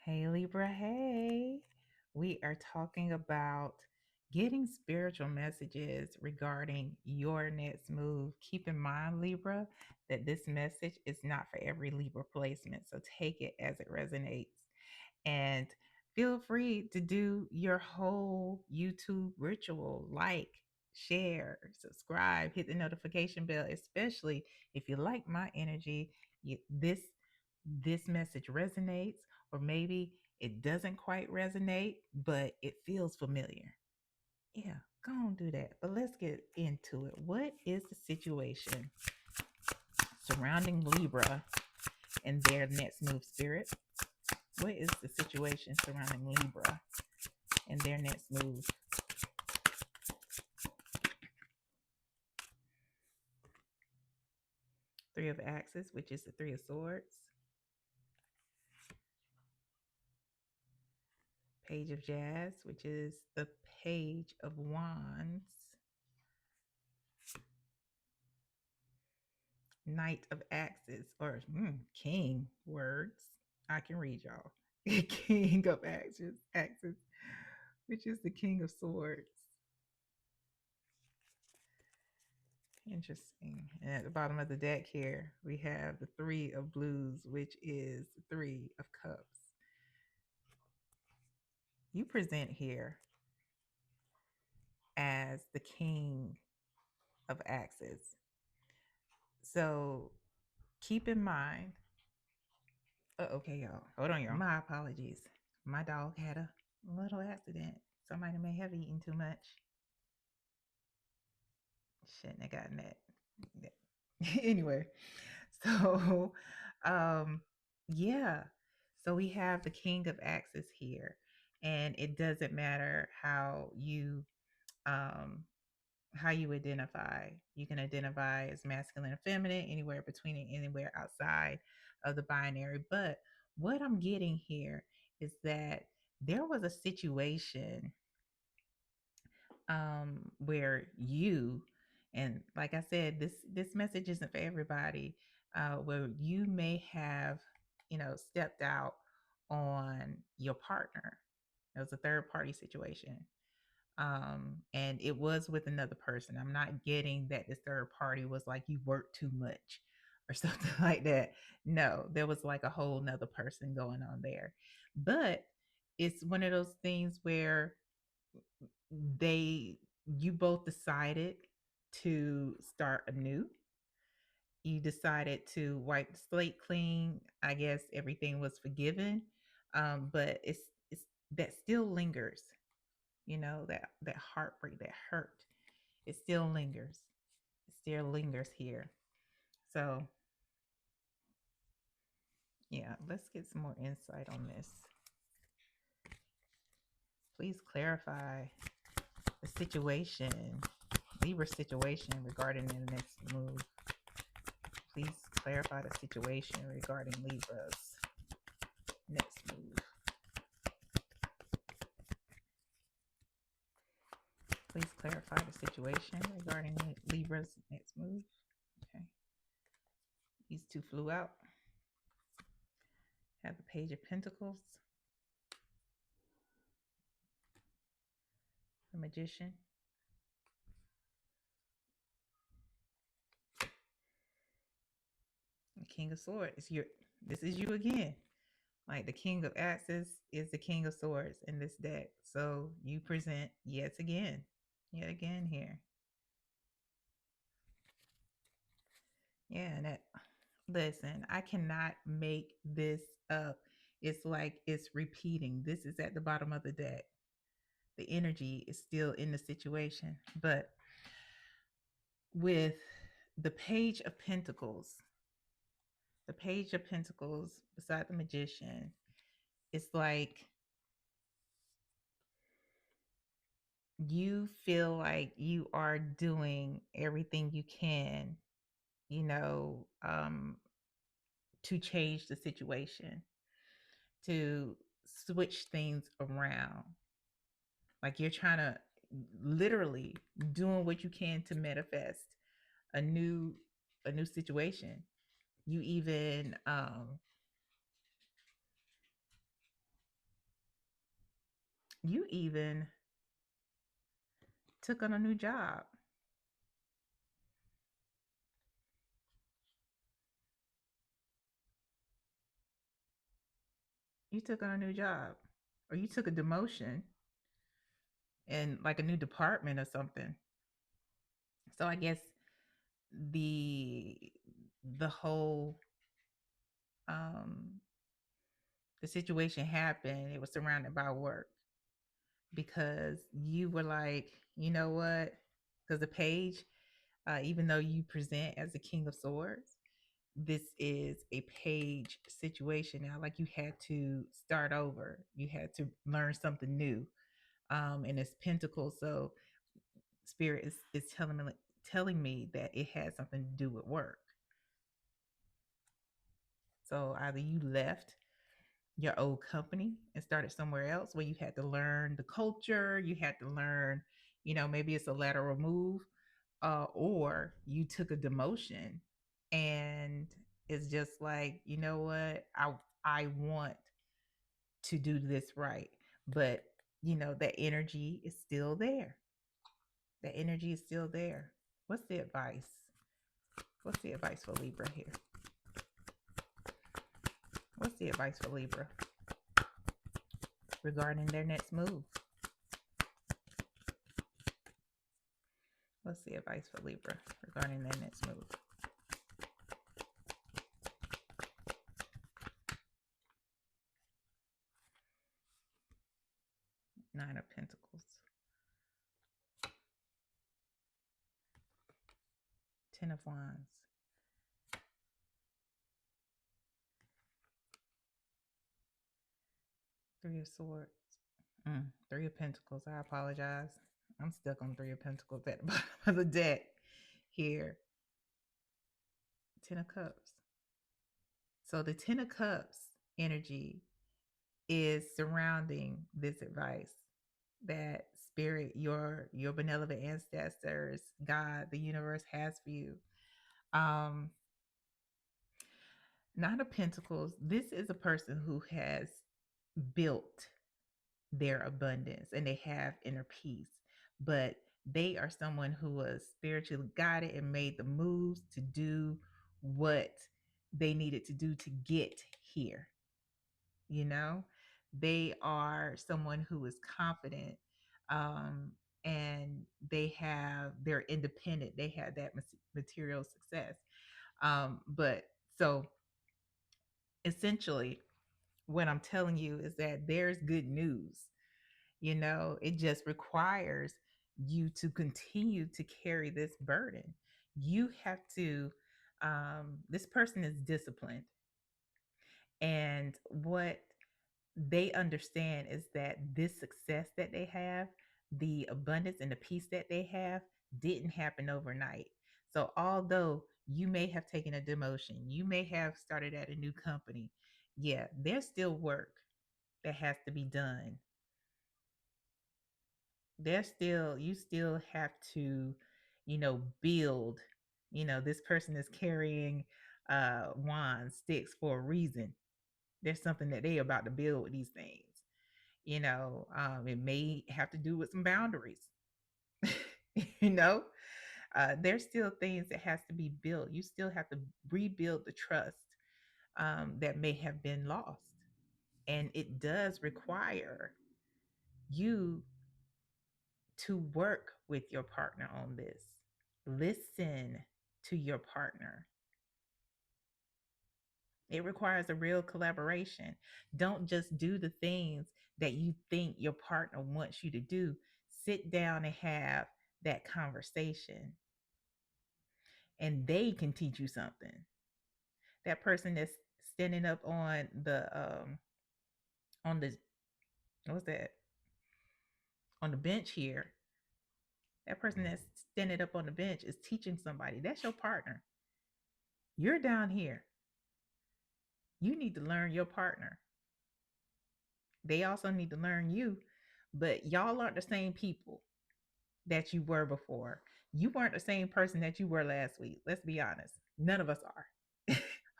Hey Libra, hey. We are talking about getting spiritual messages regarding your next move. Keep in mind, Libra, that this message is not for every Libra placement. So take it as it resonates. And feel free to do your whole YouTube ritual like, share, subscribe, hit the notification bell, especially if you like my energy. This message resonates, or maybe it doesn't quite resonate, but it feels familiar. Yeah, go on do that. But let's get into it. What is the situation surrounding Libra and their next move, spirit? What is the situation surrounding Libra and their next move? Three of Axes, which is the Three of Swords. Page of Jazz, which is the Page of Wands. Knight of Axes, or King words. I can read y'all. King of Axes, which is the King of Swords. Interesting. And at the bottom of the deck here, we have the Three of Blues, which is the Three of Cups. You present here as the King of Axes. So keep in mind, okay, y'all. Hold on, y'all. My apologies. My dog had a little accident. Somebody may have eaten too much. Shouldn't have gotten that. Anyway, so yeah. So we have the King of Axes here. And it doesn't matter um how you identify. You can identify as masculine or feminine, anywhere between and anywhere outside of the binary. But what I'm getting here is that there was a situation where you, and like I said, this message isn't for everybody, where you may have, stepped out on your partner. It was a third party situation, and it was with another person. I'm not getting that this third party was like you work too much or something like that. No, there was like a whole nother person going on there. But it's one of those things where they you both decided to start anew. You decided to wipe the slate clean. I guess everything was forgiven, but it's that still lingers. That heartbreak, that hurt, it still lingers. It still lingers here. So yeah, let's get some more insight on this. Please clarify the situation, Libra situation regarding the next move. Please clarify the situation regarding Libra's next move. Please clarify the situation regarding Libra's next move. Okay. These two flew out. Have the Page of Pentacles, the Magician, the King of Swords. This is you again. Like the King of Axes is the King of Swords in this deck. So you present yet again here. Yeah, and listen, I cannot make this up. It's like it's repeating. This is at the bottom of the deck. The energy is still in the situation. But with the Page of Pentacles, beside the Magician, it's like you feel like you are doing everything you can, you know, um, to change the situation, to switch things around. Like you're trying to literally doing what you can to manifest a new situation. You even You even took on a new job. You took on a new job, or you took a demotion in like a new department or something. So I guess the the whole um the situation happened. It was surrounded by work because you were like, you know what? Because the page, even though you present as the King of Swords, this is a page situation now. Like you had to start over. You had to learn something new. And it's Pentacles, so Spirit is telling me that it has something to do with work. So either you left your old company and started somewhere else where you had to learn the culture, you had to learn, maybe it's a lateral move, or you took a demotion and it's just like, you know what, I want to do this right, but that energy is still there. That energy is still there. What's the advice? What's the advice for Libra here? What's the advice for Libra regarding their next move? What's the advice for Libra regarding their next move? Nine of Pentacles. Ten of Wands. Three of Swords. Three of Pentacles. I apologize. I'm stuck on Three of Pentacles at the bottom of the deck here. Ten of Cups. So the Ten of Cups energy is surrounding this advice that Spirit, your benevolent ancestors, God, the universe has for you. Nine of Pentacles, this is a person who has built their abundance and they have inner peace, but they are someone who was spiritually guided and made the moves to do what they needed to do to get here. You know, they are someone who is confident, um, and they're independent. They have that material success. But so essentially, what I'm telling you is that there's good news. It just requires you to continue to carry this burden. You have to, this person is disciplined. And what they understand is that this success that they have, the abundance and the peace that they have, didn't happen overnight. So, although you may have taken a demotion, you may have started at a new company, yeah, there's still work that has to be done. You still have to, build. This person is carrying wands, sticks for a reason. There's something that they about to build with these things. It may have to do with some boundaries. you know there's still things that has to be built. You still have to rebuild the trust that may have been lost, and it does require you to work with your partner on this. Listen to your partner. It requires a real collaboration. Don't just do the things that you think your partner wants you to do. Sit down and have that conversation, and they can teach you something. That person that's standing up on the what's that? On the bench here. That person that's standing up on the bench is teaching somebody. That's your partner. You're down here. You need to learn your partner. They also need to learn you, but y'all aren't the same people that you were before. You weren't the same person that you were last week. Let's be honest. None of us are.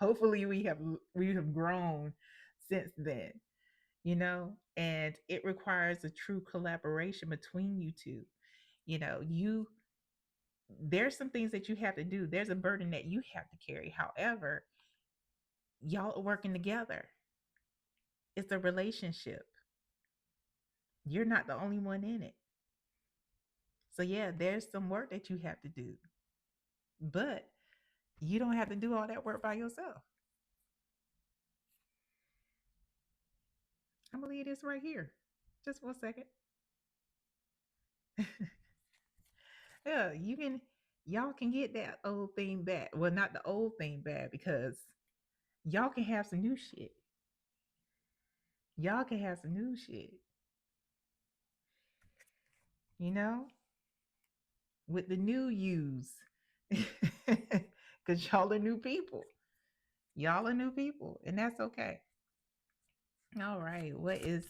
Hopefully we have grown since then. and it requires a true collaboration between you two. You there's some things that you have to do. There's a burden that you have to carry. However, y'all are working together. It's a relationship. You're not the only one in it. So yeah, there's some work that you have to do. But you don't have to do all that work by yourself. I'm gonna leave this right here. Just for a second. Yeah, y'all can get that old thing back. Well, not the old thing back because y'all can have some new shit. Y'all can have some new shit, you know, with the new yous. Because y'all are new people. Y'all are new people, and that's okay. All right. What is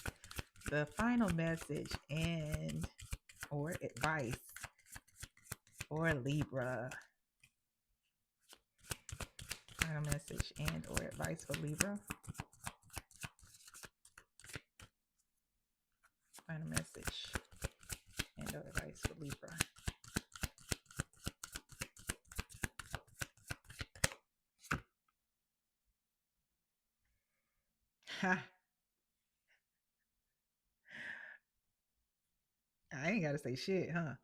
the final message and or advice for Libra? Final message and or advice for Libra. Final message and or advice for Libra. Ha, I ain't gotta say shit, huh?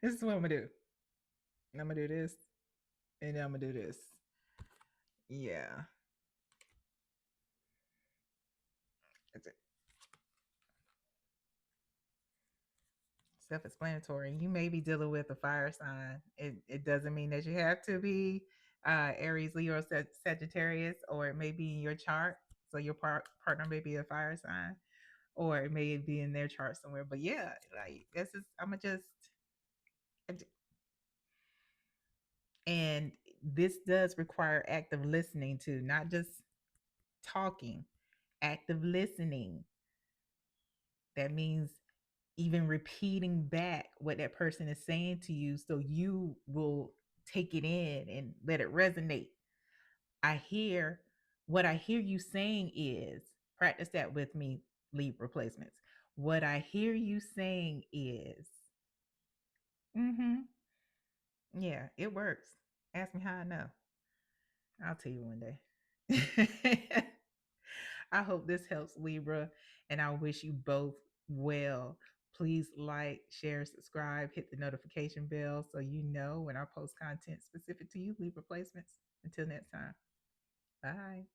This is what I'm gonna do. I'm gonna do this, and then I'm gonna do this. Yeah. It's self-explanatory. You may be dealing with a fire sign. It doesn't mean that you have to be Aries, Leo, Sagittarius, or it may be in your chart. So your partner may be a fire sign, or it may be in their chart somewhere. But yeah, like this is I'm gonna just and this does require active listening too, not just talking. Active listening. That means even repeating back what that person is saying to you so you will take it in and let it resonate. I hear what I hear you saying is practice that with me, Libra placements. What I hear you saying is, mm-hmm, yeah, it works. Ask me how I know. I'll tell you one day. I hope this helps, Libra, and I wish you both well. Please like, share, subscribe, hit the notification bell so you know when I post content specific to you, Libra placements. Until next time, bye.